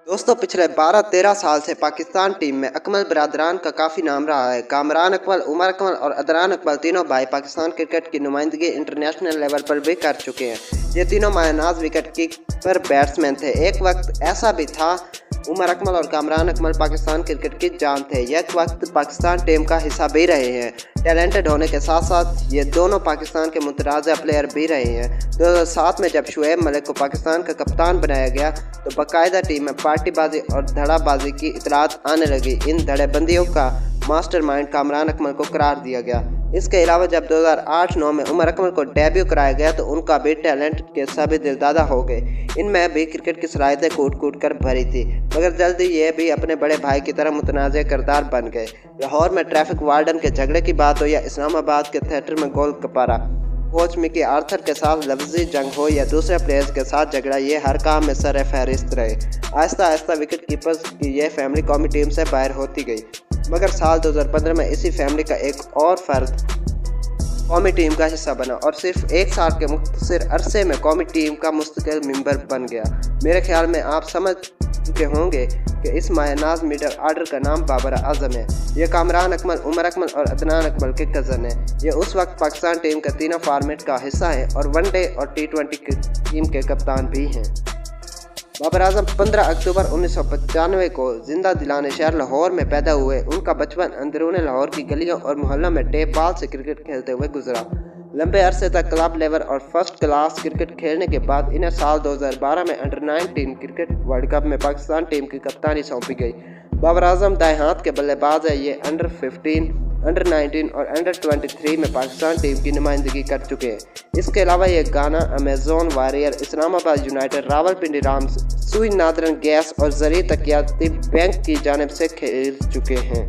दोस्तों पिछले 12-13 साल से पाकिस्तान टीम में अकमल बरादरान का काफ़ी नाम रहा है। कामरान अकमल, उमर अकमल और अदनान अकमल तीनों भाई पाकिस्तान क्रिकेट की नुमाइंदगी इंटरनेशनल लेवल पर भी कर चुके हैं। ये तीनों मायनाज विकेट कीपर बैट्समैन थे। एक वक्त ऐसा भी था उमर अकमल और कामरान अकमल पाकिस्तान क्रिकेट की जान थे। एक वक्त पाकिस्तान टीम का हिस्सा भी रहे हैं। टैलेंटेड होने के साथ साथ ये दोनों पाकिस्तान के मुतनाज़ प्लेयर भी रहे हैं। 2007 में जब शुएब मलिक को पाकिस्तान का कप्तान बनाया गया तो बाकायदा टीम में पार्टीबाजी और धड़ाबाजी की इतलात आने लगी। इन धड़ेबंदियों का मास्टरमाइंड कामरान अकमल को करार दिया गया। इसके अलावा जब 2008-09 में उमर अकमल को डेब्यू कराया गया तो उनका भी टैलेंट के सभी दिलदादा हो गए। इनमें भी क्रिकेट की सलाहियतें कूट कूट कर भरी थी, मगर जल्दी ये भी अपने बड़े भाई की तरह मुतनाज़ किरदार बन गए। लाहौर में ट्रैफिक वार्डन के झगड़े की बात हो या इस्लामाबाद के थिएटर में गोल कपारा, कोच मिकी आर्थर के साथ लफ्जी जंग हो या दूसरे प्लेयर्स के साथ झगड़ा, ये हर काम में सर फहरिस्त रहे। आहिस्ता आहिस्ता विकेट कीपर्स की ये फैमिली कौमी टीम से बाहर होती गई, मगर साल 2015 में इसी फैमिली का एक और फर्द कौमी टीम का हिस्सा बना और सिर्फ एक साल के मुख्तसर अरसे में कौमी टीम का मुस्तकिल मेंबर बन गया। मेरे ख्याल में आप समझ चुके होंगे कि इस मायनाज मिडल आर्डर का नाम बाबर आजम है। ये कामरान अकमल, उमर अकमल और अदनान अकमल के कज़न है। ये उस वक्त पाकिस्तान टीम का तीनों फॉर्मेट का हिस्सा है और वनडे और T20 टीम के कप्तान भी हैं। बाबर आजम 15 अक्टूबर 1995 को जिंदा दिलाने शहर लाहौर में पैदा हुए। उनका बचपन अंदरूनी लाहौर की गलियों और मोहल्लों में टेप बॉल से क्रिकेट खेलते हुए गुजरा। लंबे अरसे तक क्लब लेवल और फर्स्ट क्लास क्रिकेट खेलने के बाद इन्हें साल 2012 में अंडर-19 क्रिकेट वर्ल्ड कप में पाकिस्तान टीम की कप्तानी सौंपी गई। बाबर आजम दाएं हाथ के बल्लेबाज है। ये अंडर-15, अंडर-19 और अंडर-23 में पाकिस्तान टीम की नुमाइंदगी कर चुके हैं। इसके अलावा ये गाना, Amazon warrior, Islamabad United, Rawalpindi Ram's, सुई नादरन गैस और ज़री तकियाती बैंक की जानिब से खेल चुके हैं।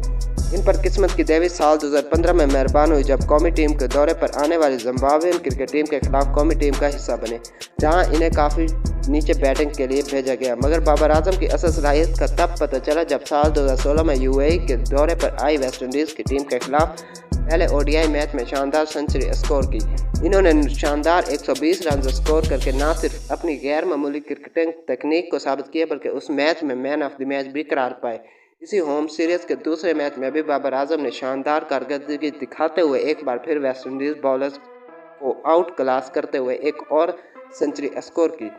इन पर किस्मत की देवी साल 2015 में मेहरबान हुई जब कौमी टीम के दौरे पर आने वाली जिम्बाब्वेन क्रिकेट टीम के खिलाफ कौमी टीम का हिस्सा बने, जहां इन्हें काफ़ी नीचे बैटिंग के लिए भेजा गया। मगर बाबर आजम की असल सलाहियत का तब पता चला जब साल 2016 में UAE के दौरे पर आई वेस्ट इंडीज़ की टीम के खिलाफ पहले ODI मैच में शानदार सेंचुरी स्कोर की। इन्होंने शानदार 120 रन स्कोर करके न सिर्फ अपनी गैर मामूली क्रिकेटिंग तकनीक को साबित किया बल्कि उस मैच में मैन ऑफ द मैच भी करार पाए। इसी होम सीरीज़ के दूसरे मैच में भी बाबर आजम ने शानदार कारकर्दगी दिखाते हुए एक बार फिर वेस्ट इंडीज़ बॉलर्स को आउट क्लास करते हुए एक और सेंचुरी स्कोर की।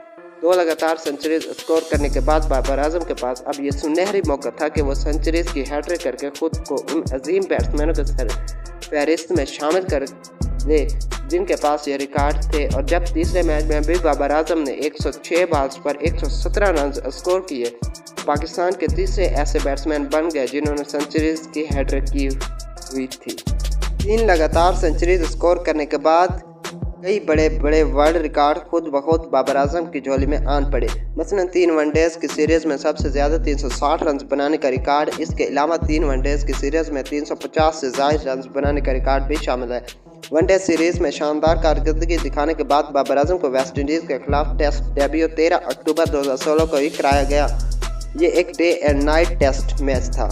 2 लगातार सेंचुरीज स्कोर करने के बाद बाबर आजम के पास अब ये सुनहरी मौका था कि वो सेंचुरीज की हैट्रिक करके खुद को उन अजीम बैट्समैनों के फहरिस्त में शामिल कर ले जिनके पास ये रिकॉर्ड थे। और जब तीसरे मैच में भी बाबर आजम ने 106 बॉल्स पर 117 रन स्कोर किए, पाकिस्तान के तीसरे ऐसे बैट्समैन बन गए जिन्होंने सेंचुरीज की हैट्रिक की हुई थी। 3 लगातार सेंचुरीज स्कोर करने के बाद कई बड़े बड़े वर्ल्ड रिकॉर्ड खुद ब खुद बाबर आजम की झोली में आन पड़े। मसलन 3 वनडेज़ की सीरीज़ में सबसे ज़्यादा 360 रन बनाने का रिकॉर्ड। इसके अलावा 3 वनडेज़ की सीरीज़ में 350 से ज़ायद रन बनाने का रिकॉर्ड भी शामिल है। वनडे सीरीज़ में शानदार कारकर्दगी दिखाने के बाद बाबर आजम को वेस्ट इंडीज़ के खिलाफ टेस्ट डेब्यू 13 अक्टूबर 2016 को ही कराया गया। ये एक day and night test match था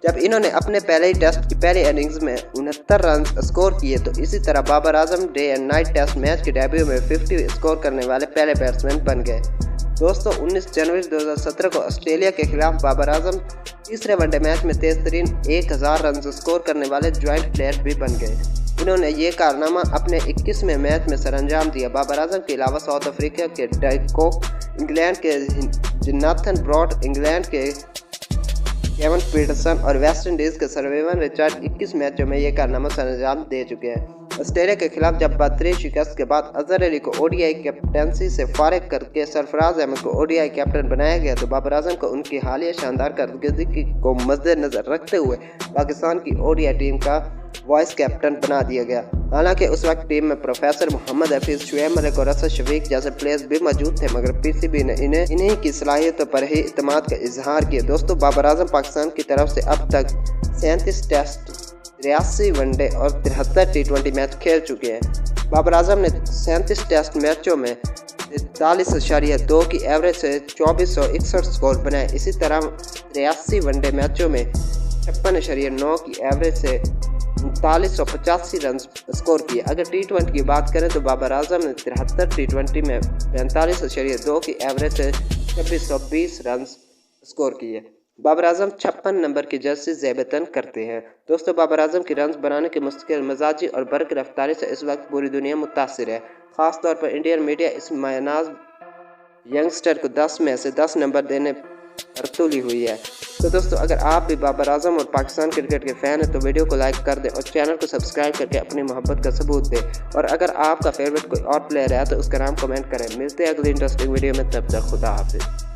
जब इन्होंने अपने पहले ही टेस्ट की पहली इनिंग्स में 69 रन स्कोर किए। तो इसी तरह Babar Azam day and night test match के डेब्यू में 50 स्कोर करने वाले पहले बैट्समैन बन गए। दोस्तों 19 जनवरी 2017 को ऑस्ट्रेलिया के खिलाफ बाबर आजम तीसरे वनडे मैच में तेज तरीन 1000 रन स्कोर करने वाले जॉइंट प्लेयर भी बन गए। इन्होंने ये कारनामा अपने 21वें मैच में सरअंजाम दिया। बाबर आजम के अलावा साउथ अफ्रीका के डाइक कोक, इंग्लैंड के जोनाथन ब्रॉड, इंग्लैंड के केवन पीटरसन और वेस्ट इंडीज़ के सर्वेवन रिचर्ड 21 मैचों में ये कारनामा सरअंजाम दे चुके हैं। ऑस्ट्रेलिया के खिलाफ जब बदतरीन शिकस्त के बाद अजहर अली को ODI कैप्टनसी से फारिग करके सरफराज अहमद को ODI कैप्टन बनाया गया तो बाबर आजम को उनकी हालिया शानदार कारकर्दगी को मद्देनजर रखते हुए पाकिस्तान की ODI टीम का वाइस कैप्टन बना दिया गया। हालांकि उस वक्त टीम में प्रोफेसर मोहम्मद हफीज, शुएब मलिक और रशद शफीक जैसे प्लेयर्स भी मौजूद थे, मगर PCB ने इन्हीं की सलाहियतों पर ही इत्मीनान का इजहार किया। दोस्तों बाबर आजम पाकिस्तान की तरफ से अब तक 37 टेस्ट, 83 वनडे और 73 T20 मैच खेल चुके हैं। बाबर आजम ने 37 टेस्ट मैचों में 43.2 की एवरेज से 2461 स्कोर बनाए। इसी तरह 83 वनडे मैचों में 56.9 की एवरेज से 3985 रन स्कोर किए। अगर T20 की बात करें तो बाबर आजम ने 73 T20 में 45.2 की एवरेज से 2620 रन स्कोर किए। बाबर आजम 56 नंबर की जर्सी ज़ेब-ए-तन करते हैं। दोस्तों, बाबर आजम की रन्स बनाने की मुस्तकिल मिजाजी और बरक रफ्तारी से इस वक्त पूरी दुनिया मुतासिर है। ख़ास तौर पर इंडियन मीडिया इस मायनाज यंगस्टर को 10 में से 10 नंबर देने पर तुली हुई है। तो दोस्तों, अगर आप भी बाबर आजम और पाकिस्तान क्रिकेट के फ़ैन हैं तो वीडियो को लाइक कर दें और चैनल को सब्सक्राइब करके अपनी मोहब्बत का सबूत दें। और अगर आपका फेवरेट कोई और प्लेयर है तो उसका नाम कमेंट करें। मिलते हैं अगली इंटरेस्टिंग वीडियो में, तब तक खुदा हाफिज़।